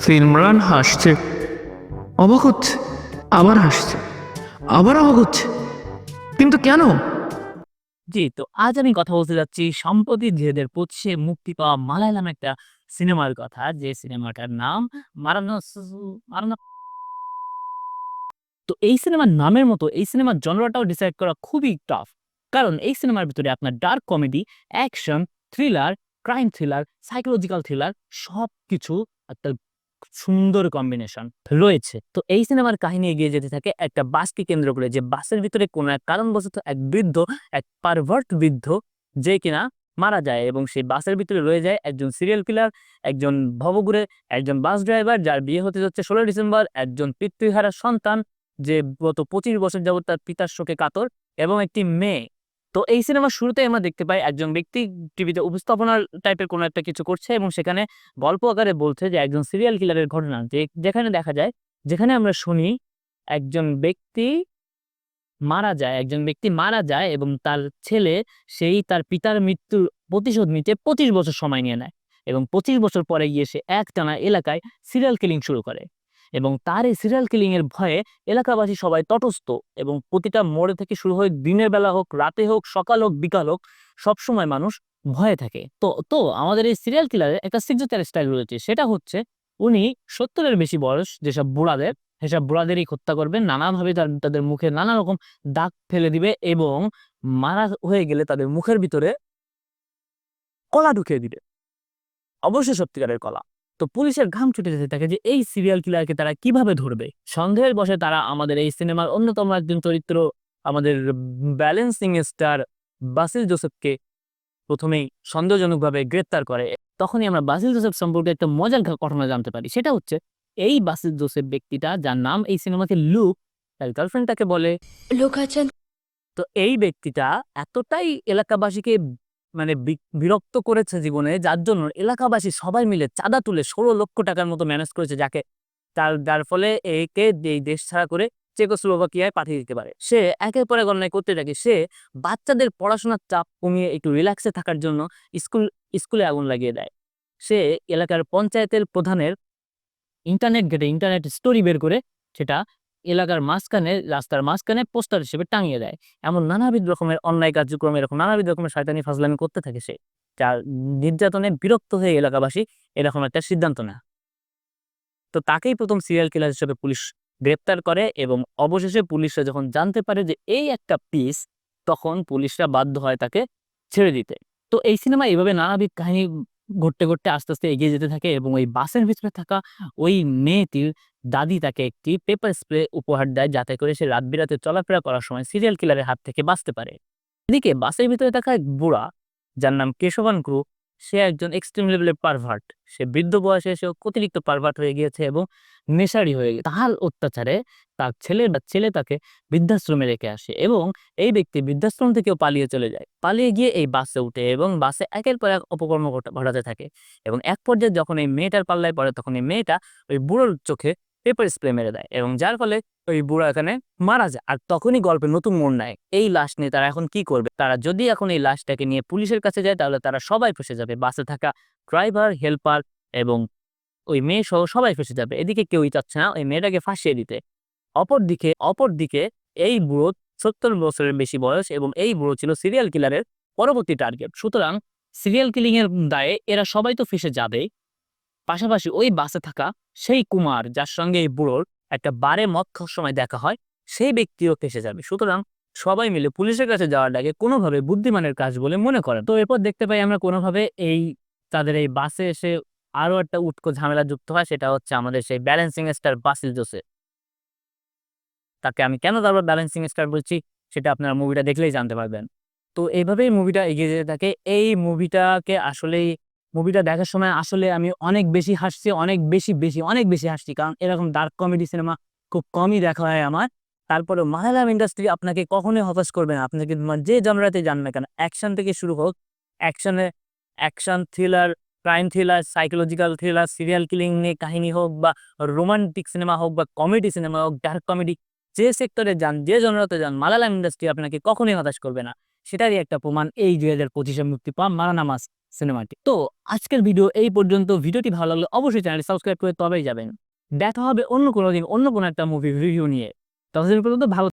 সিমরান হাসছে, অবাক হচ্ছে, আবার হাসছে, আবার অবাক হচ্ছে, কিন্তু কেন? জি, তো আজ আমি কথা বলতে যাচ্ছি সম্প্রতি ২০২৫ মুক্তি পাওয়া মালায়ালাম একটা সিনেমার কথা। যে সিনেমাটার নাম মারানসু মারানা তো এই সিনেমার নামের মতো এই সিনেমার জনরাটাও ডিসাইড করা খুবই টাফ। কারণ এই সিনেমার ভিতরে আপনার dark comedy, action, thriller, crime thriller, psychological thriller সবকিছু একটা সুন্দর কম্বিনেশন রয়েছে। তো এই সিনেমার কাহিনী এগিয়ে যেতে থাকে একটা বাসকে কেন্দ্র করে, যে বাসের ভিতরে কোনো এক কারণবশত এক বৃদ্ধ, এক পারভার্ট বৃদ্ধ যে কিনা মারা যায় এবং সেই বাসের ভিতরে রয়ে যায় একজন সিরিয়াল কিলার, একজন ভবঘুরে, একজন বাস ড্রাইভার যার বিয়ে হতে যাচ্ছে ১৬ ডিসেম্বর, একজন পিতৃহারা সন্তান যে গত ২৫ বছর যাবৎ তার পিতার শোকে কাতর এবং একটি মেয়ে। তো এই সিনেমার শুরুতেই আমরা দেখতে পাই একজন ব্যক্তি টিভিতে উপস্থাপনার টাইপের কোনো একটা কিছু করছে এবং সেখানে গল্প আকারে বলছে যে একজন সিরিয়াল কিলারের ঘটনা। যেখানে দেখা যায়, যেখানে আমরা শুনি একজন ব্যক্তি একজন ব্যক্তি মারা যায় এবং তার ছেলে সেই তার পিতার মৃত্যুর প্রতিশোধ নিতে ২৫ বছর সময় নিয়ে নেয় এবং ২৫ বছর পরে গিয়ে সে একটানা এলাকায় সিরিয়াল কিলিং শুরু করে এবং তার এই সিরিয়াল কিলিং এর ভয়ে এলাকাবাসী সবাই তটস্থ এবং প্রতিটা মোড়ে থেকে শুরু হয়ে দিনের বেলা হোক, রাতে হোক, সকাল হোক, বিকাল হোক, সবসময় মানুষ ভয়ে থাকে। তো আমাদের এই সিরিয়াল কিলারের একটা সিগনেচার স্টাইল রয়েছে, সেটা হচ্ছে উনি ৭০ এর বেশি বয়স যেসব বুড়াদের, সেসব বুড়াদেরই হত্যা করবেন। নানাভাবে তাদের মুখে নানা রকম দাগ ফেলে দিবে এবং মারা হয়ে গেলে তাদের মুখের ভিতরে কলা ঢুকিয়ে দিবে। অবশ্যই সত্যিকারের কলা। তো পুলিশের ঘাম ছুটে যেতে থাকে যে এই সিরিয়াল কিলারকে তারা কিভাবে ধরবে। সন্দেহের বশে তারা আমাদের এই সিনেমার অন্যতম একজন চরিত্র, আমাদের ব্যালেন্সিং স্টার বাসিল জোসেফকে প্রথমেই সন্দেহজনকভাবে গ্রেপ্তার করে। তখনই আমরা বাসিল জোসেফ সম্পর্কে একটা মজার ঘটনা জানতে পারি। সেটা হচ্ছে এই বাসিল জোসেফ ব্যক্তিটা, যার নাম এই সিনেমাতে লুক, তার গার্লফ্রেন্ড তাকে বলে। লোকাচান। তো এই ব্যক্তিটা এতটাই এলাকাবাসীকে মানে বিরক্ত করেছে জীবনে, যার জন্য এলাকাবাসী সবাই মিলে চাঁদা তুলে ১৬ লক্ষ টাকার মতো ম্যানেজ করেছে, যার ফলে একে এই দেশ ছাড়া করে চেকোস্লোভাকিয়ায় পাঠিয়ে দিতে পারে। সে একের পর এক অন্যায় করতে থাকে। সে বাচ্চাদের পড়াশোনার চাপ কমিয়ে একটু রিল্যাক্সে থাকার জন্য স্কুল স্কুলে আগুন লাগিয়ে দেয়। সে এলাকার পঞ্চায়েতের প্রধানের ইন্টারনেট ঘেঁটে ইন্টারনেট স্টোরি বের করে সেটা এলাকার মাঝখানে, রাস্তার মাঝখানে পোস্টার হিসেবে টাঙিয়ে দেয়। এমন নানাবিধ রকমের অন্যায় কার্যক্রম, এরকম নানাবিধ রকমের শয়তানি ফাজলামি করতে থাকে সে। যার নির্যাতনে বিরক্ত হয়ে এলাকাবাসী এরকম একটা সিদ্ধান্ত নেয়। তো তাকেই প্রথম সিরিয়াল কিলার হিসেবে পুলিশ গ্রেপ্তার করে এবং অবশেষে পুলিশরা যখন জানতে পারে যে এই একটা পিস, তখন পুলিশরা বাধ্য হয় তাকে ছেড়ে দিতে। তো এই সিনেমা এভাবে নানাবিধ কাহিনী ঘটতে আস্তে আস্তে এগিয়ে যেতে থাকে এবং ওই বাসের ভিতরে থাকা ওই মেয়েটির দাদি তাকে একটি পেপার স্প্রে উপহার দেয়, যাতে করে সে রাত বিরাতে চলাফেরা করার সময় সিরিয়াল কিলারের হাত থেকে বাঁচতে পারে। এদিকে বাসের ভিতরে থাকা এক বুড়া, যার নাম কেশবান ক্রু, সে একজন এক্সট্রিম লেভেলের পারভার্ট। সে বৃদ্ধ বয়সে এসে অতিরিক্ত পারভার্ট হয়ে গিয়েছে এবং নেশারি হয়ে গেছে। তার অত্যাচারে তার ছেলে তাকে বৃদ্ধাশ্রমে রেখে আসে এবং এই ব্যক্তি বৃদ্ধাশ্রম থেকেও পালিয়ে চলে যায়। পালিয়ে গিয়ে এই বাসে উঠে এবং বাসে একের পর এক অপকর্ম ঘটাতে থাকে এবং এক পর্যায়ে যখন এই মেয়েটার পাল্লায় পড়ে, তখন এই মেয়েটা ওই বুড়োর চোখে পেপার স্প্রে মেরে দেয় এবং যার ফলে ওই বুড়া এখানে মারা যায়। আর তখনই গল্পে নতুন মোড় নেয়। এই লাশ নিয়ে তারা এখন কি করবে? তারা যদি এখন এই লাশটাকে নিয়ে পুলিশের কাছে যায়, তাহলে তারা সবাই ফেঁসে যাবে। বাসে থাকা ড্রাইভার, হেল্পার এবং ওই মেয়ে সহ সবাই ফেঁসে যাবে। এদিকে কেউই চাচ্ছে না ওই মেয়েটাকে ফাঁসিয়ে দিতে। অপরদিকে এই বুড়ো ৭০ বছরের বেশি বয়স এবং এই বুড়ো ছিল সিরিয়াল কিলারের পরবর্তী টার্গেট। সুতরাং সিরিয়াল কিলিং এর দায়ে এরা সবাই তো ফেঁসে যাবেই। পাশাপাশি ওই বাসে থাকা সেই কুমার, যার সঙ্গে এই বুড়োর একটা বারে মদ খাওয়ার সময় দেখা হয়, সেই ব্যক্তিও ফেঁসে যাবে। সুতরাং সবাই মিলে পুলিশের কাছে যাওয়াটাকে কোনোভাবে বুদ্ধিমানের কাজ বলে মনে করেন। তো এরপর দেখতে পাই আমরা কোনোভাবে তাদের এই বাসে এসে আরো একটা উটকো ঝামেলা যুক্ত হয়। সেটা হচ্ছে আমাদের সেই ব্যালেন্সিং স্টার বাসিল জোসেফ। তাকে আমি কেন বারবার ব্যালেন্সিং স্টার বলছি, সেটা আপনারা মুভিটা দেখলেই জানতে পারবেন। তো এইভাবেই মুভিটা এগিয়ে যেতে থাকে। এই মুভিটা দেখার সময় আসলে আমি অনেক বেশি হাসছি, অনেক বেশি হাসছি। কারণ এরকম ডার্ক কমেডি সিনেমা খুব কমই দেখা হয় আমার। তারপরেও মালায়ালাম ইন্ডাস্ট্রি আপনাকে কখনোই হতাশ করবে না। আপনাকে যে জনরাতে যান না কেন, অ্যাকশন থেকে শুরু হোক, অ্যাকশনে action, thriller, crime thriller, psychological thriller, serial killing নিয়ে কাহিনী হোক, বা রোমান্টিক সিনেমা হোক, বা কমেডি সিনেমা হোক, ডার্ক কমেডি, যে সেক্টরে যান, যে জনরাতে যান, মালায়ালাম ইন্ডাস্ট্রি আপনাকে কখনোই হতাশ করবে না। সেটারই একটা প্রমাণ এই 2025-এ মুক্তি পাওয়া মারানামাস সিনেমাটি। তো আজকের ভিডিও এই পর্যন্ত। ভিডিওটি ভালো লাগলে অবশ্যই চ্যানেলটি সাবস্ক্রাইব করে তবেই যাবেন। দেখা হবে অন্য কোনো দিন অন্য কোনো একটা মুভি রিভিউ নিয়ে। ততদিন পর্যন্ত ভালো